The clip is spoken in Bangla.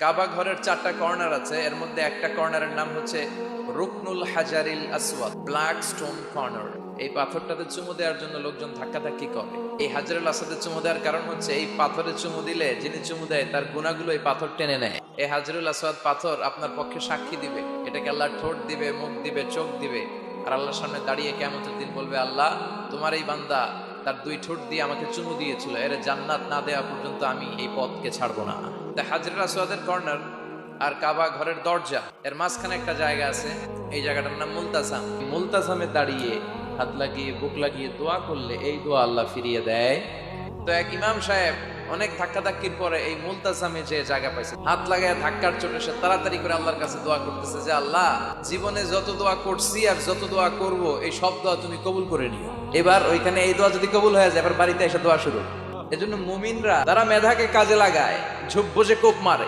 কাবা ঘরের 4টা কর্নার আছে, এর মধ্যে একটা কর্নারের নাম হচ্ছে রুকনুল হাজারিল আসওয়াদ, ব্ল্যাক স্টোন কর্নার। এই পাথরটাতে চুমু দেওয়ার জন্য লোকজন ধাক্কাধাক্কি করে। এই হাজারুল আসওয়াদে চুমু দেওয়ার কারণ হচ্ছে এই পাথরে চুমু দিলে যিনি চুমু দেয় তার গুনাহগুলো এই পাথর টেনে নেয়। এই হাজারুল আসওয়াদ পাথর আপনার পক্ষে সাক্ষী দিবে, এটাকে আল্লাহ ঠোঁট দিবে, মুখ দিবে, চোখ দিবে, আর আল্লাহর সামনে দাঁড়িয়ে কিয়ামতের দিন বলবে, আল্লাহ তোমার এই বান্দা তার 2 ঠোঁট দিয়ে আমাকে চুমু দিয়েছিল, এর জান্নাত না দেওয়া পর্যন্ত আমি এই পথকে ছাড়বো না। হাজরুল আসওয়াদের কর্নার আর কাবা ঘরের দরজা এর মাঝখানে একটা জায়গা আছে, এই জায়গাটার নাম মুলতাসাম। মুলতাসামে দাঁড়িয়ে হাত লাগিয়ে বুক লাগিয়ে দোয়া করলে এই দোয়া আল্লাহ ফিরিয়ে দেয়। তো এক ইমাম সাহেব অনেক ধাক্কাধাক্কির পরে এই মুলতাসামে যে জায়গা পাইছে, হাত লাগায় ধাক্কার চোটে সে তাড়াতাড়ি করে আল্লাহর কাছে দোয়া করতেছে যে আল্লাহ, জীবনে যত দোয়া করছি আর যত দোয়া করব এই সব দোয়া তুমি কবুল করে নিও। এবার ওইখানে এই দোয়া যদি কবুল হয়ে যায়, এবার বাড়িতে এসে দোয়া শুরু। এজন্য মুমিনরা তারা মেধাকে কাজে লাগায়, ঝুপ বসে কোপ মারে।